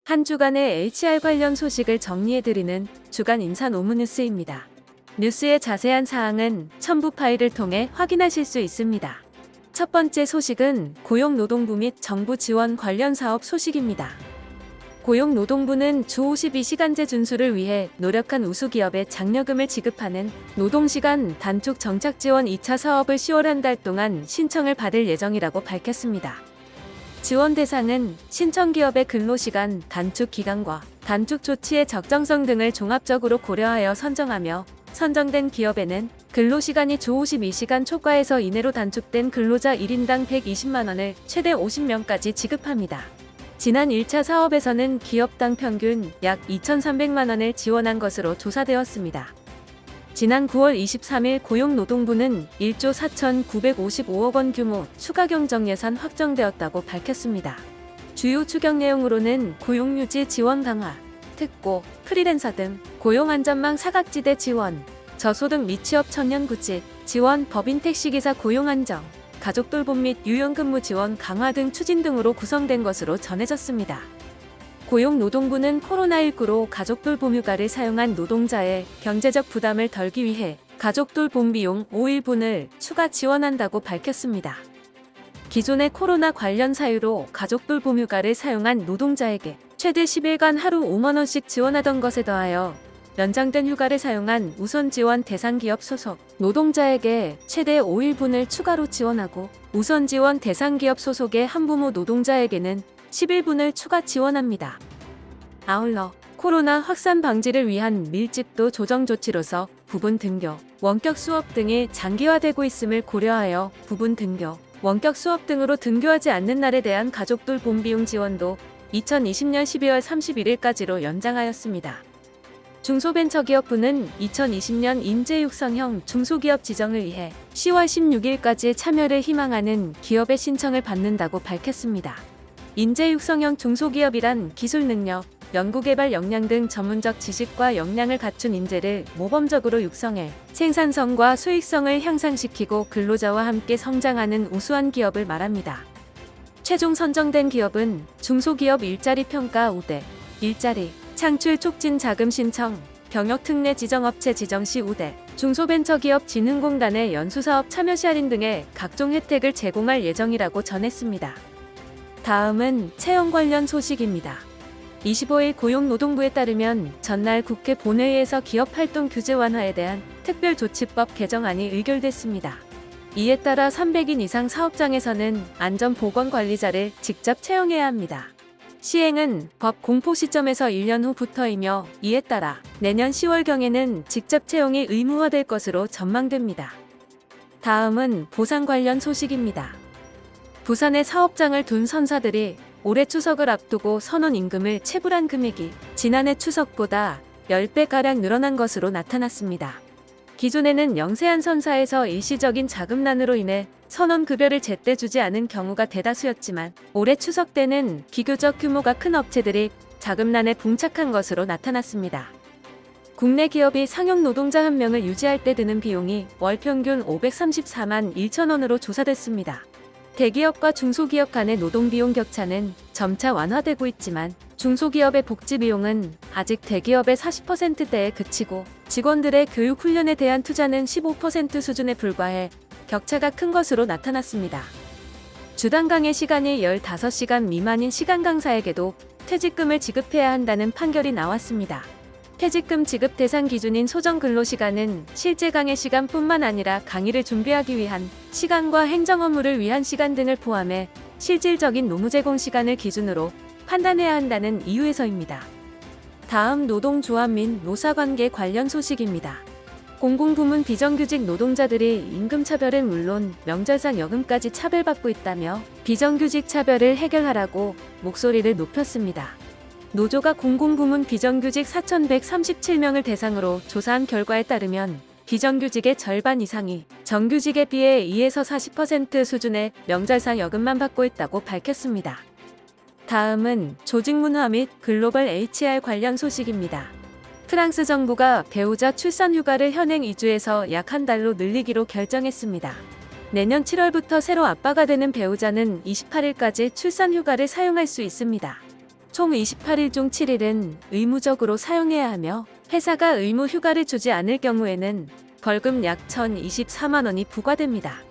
한 주간의 HR 관련 소식을 정리해드리는 주간 인사 노무뉴스입니다. 뉴스의 자세한 사항은 첨부 파일을 통해 확인하실 수 있습니다. 첫 번째 소식은 고용노동부 및 정부 지원 관련 사업 소식입니다. 고용노동부는 주 52시간제 준수를 위해 노력한 우수기업에 장려금을 지급하는 노동시간 단축 정착지원 2차 사업을 10월 한 달 동안 신청을 받을 예정이라고 밝혔습니다. 지원 대상은 신청기업의 근로시간 단축 기간과 단축 조치의 적정성 등을 종합적으로 고려하여 선정하며 선정된 기업에는 근로시간이 주 52시간 초과에서 이내로 단축된 근로자 1인당 120만원을 최대 50명까지 지급합니다. 지난 1차 사업에서는 기업당 평균 약 2,300만원을 지원한 것으로 조사되었습니다. 지난 9월 23일 고용노동부는 1조 4,955억 원 규모 추가 경정 예산 확정되었다고 밝혔습니다. 주요 추경 내용으로는 고용유지 지원 강화, 특고, 프리랜서 등 고용안전망 사각지대 지원, 저소득 및 취업 청년 구직 지원, 법인 택시기사 고용 안정, 가족 돌봄 및 유연근무 지원 강화 등 추진 등으로 구성된 것으로 전해졌습니다. 고용노동부는 코로나19로 가족 돌봄휴가를 사용한 노동자의 경제적 부담을 덜기 위해 가족 돌봄 비용 5일분을 추가 지원한다고 밝혔습니다. 기존의 코로나 관련 사유로 가족 돌봄휴가를 사용한 노동자에게 최대 10일간 하루 5만원씩 지원하던 것에 더하여 연장된 휴가를 사용한 우선 지원 대상 기업 소속 노동자에게 최대 5일분을 추가로 지원하고 우선 지원 대상 기업 소속의 한부모 노동자에게는 10일분을 추가 지원합니다. 아울러 코로나 확산 방지를 위한 밀집도 조정 조치로서 부분 등교, 원격 수업 등이 장기화되고 있음을 고려하여 부분 등교, 원격 수업 등으로 등교하지 않는 날에 대한 가족 돌봄 비용 지원도 2020년 12월 31일까지로 연장하였습니다. 중소벤처기업부는 2020년 인재 육성형 중소기업 지정을 위해 10월 16일까지 참여를 희망하는 기업의 신청을 받는다고 밝혔습니다. 인재 육성형 중소기업이란 기술 능력, 연구개발 역량 등 전문적 지식과 역량을 갖춘 인재를 모범적으로 육성해 생산성과 수익성을 향상시키고 근로자와 함께 성장하는 우수한 기업을 말합니다. 최종 선정된 기업은 중소기업 일자리 평가 5대, 일자리, 창출 촉진 자금 신청, 병역 특례 지정업체 지정 시 5대, 중소벤처기업 진흥공단의 연수사업 참여 시 할인 등의 각종 혜택을 제공할 예정이라고 전했습니다. 다음은 채용 관련 소식입니다. 25일 고용노동부에 따르면 전날 국회 본회의에서 기업활동 규제 완화에 대한 특별조치법 개정안이 의결됐습니다. 이에 따라 300인 이상 사업장에서는 안전보건관리자를 직접 채용해야 합니다. 시행은 법 공포 시점에서 1년 후부터이며 이에 따라 내년 10월경에는 직접 채용이 의무화될 것으로 전망됩니다. 다음은 보상 관련 소식입니다. 부산에 사업장을 둔 선사들이 올해 추석을 앞두고 선원 임금을 체불한 금액이 지난해 추석보다 10배가량 늘어난 것으로 나타났습니다. 기존에는 영세한 선사에서 일시적인 자금난으로 인해 선원 급여를 제때 주지 않은 경우가 대다수였지만 올해 추석 때는 비교적 규모가 큰 업체들이 자금난에 봉착한 것으로 나타났습니다. 국내 기업이 상용 노동자 1명을 유지할 때 드는 비용이 월 평균 534만 1천 원으로 조사됐습니다. 대기업과 중소기업 간의 노동비용 격차는 점차 완화되고 있지만 중소기업의 복지비용은 아직 대기업의 40%대에 그치고 직원들의 교육 훈련에 대한 투자는 15% 수준에 불과해 격차가 큰 것으로 나타났습니다. 주당 강의 시간이 15시간 미만인 시간 강사에게도 퇴직금을 지급해야 한다는 판결이 나왔습니다. 퇴직금 지급 대상 기준인 소정 근로시간은 실제 강의 시간뿐만 아니라 강의를 준비하기 위한 시간과 행정 업무를 위한 시간 등을 포함해 실질적인 노무 제공 시간을 기준으로 판단해야 한다는 이유에서입니다. 다음 노동조합 및 노사관계 관련 소식입니다. 공공부문 비정규직 노동자들이 임금차별은 물론 명절상 여금까지 차별받고 있다며 비정규직 차별을 해결하라고 목소리를 높였습니다. 노조가 공공부문 비정규직 4,137명을 대상으로 조사한 결과에 따르면 비정규직의 절반 이상이 정규직에 비해 2에서 40% 수준의 명절상 여금만 받고 있다고 밝혔습니다. 다음은 조직문화 및 글로벌 HR 관련 소식입니다. 프랑스 정부가 배우자 출산휴가를 현행 2주에서 약 한 달로 늘리기로 결정했습니다. 내년 7월부터 새로 아빠가 되는 배우자는 28일까지 출산휴가를 사용할 수 있습니다. 총 28일 중 7일은 의무적으로 사용해야 하며 회사가 의무 휴가를 주지 않을 경우에는 벌금 약 1,024만 원이 부과됩니다.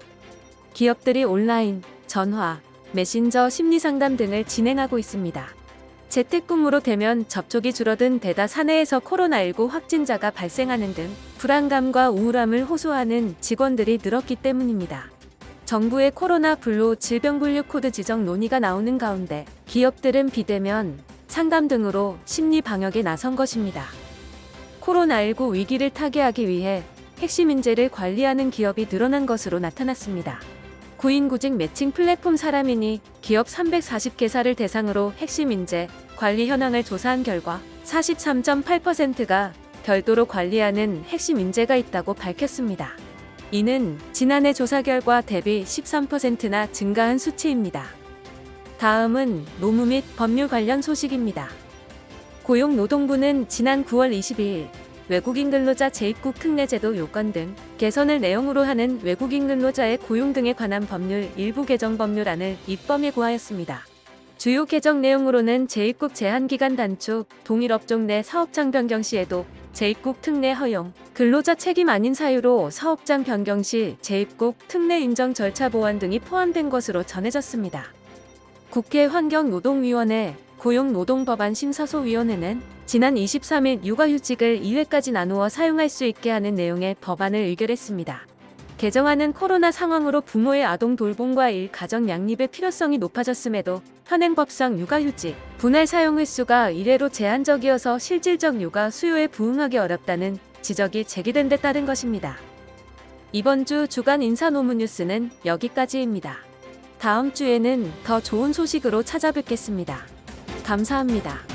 기업들이 온라인, 전화, 메신저 심리상담 등을 진행하고 있습니다. 재택근무로 되면 접촉이 줄어든 데다 사내에서 코로나19 확진자가 발생하는 등 불안감과 우울함을 호소하는 직원들이 늘었기 때문입니다. 정부의 코로나 블루 질병분류 코드 지정 논의가 나오는 가운데 기업들은 비대면, 상담 등으로 심리 방역에 나선 것입니다. 코로나19 위기를 타개하기 위해 핵심 인재를 관리하는 기업이 늘어난 것으로 나타났습니다. 구인구직 매칭 플랫폼 사람인이 기업 340개사를 대상으로 핵심 인재 관리 현황을 조사한 결과 43.8%가 별도로 관리하는 핵심 인재가 있다고 밝혔습니다. 이는 지난해 조사 결과 대비 13%나 증가한 수치입니다. 다음은 노무 및 법률 관련 소식입니다. 고용노동부는 지난 9월 22일 외국인 근로자 재입국 특례제도 요건 등 개선을 내용으로 하는 외국인 근로자의 고용 등에 관한 법률 일부 개정 법률안을 입법에 고하였습니다. 주요 개정 내용으로는 재입국 제한기간 단축, 동일 업종 내 사업장 변경 시에도 재입국 특례 허용, 근로자 책임 아닌 사유로 사업장 변경 시 재입국 특례 인정 절차 보완 등이 포함된 것으로 전해졌습니다. 국회 환경노동위원회 고용노동법안 심사소위원회는 지난 23일 육아휴직을 2회까지 나누어 사용할 수 있게 하는 내용의 법안을 의결했습니다. 개정안은 코로나 상황으로 부모의 아동 돌봄과 일 가정 양립의 필요성이 높아졌음에도 현행법상 육아휴직, 분할 사용 횟수가 이래로 제한적이어서 실질적 육아 수요에 부응하기 어렵다는 지적이 제기된 데 따른 것입니다. 이번 주 주간 인사노무 뉴스는 여기까지입니다. 다음 주에는 더 좋은 소식으로 찾아뵙겠습니다. 감사합니다.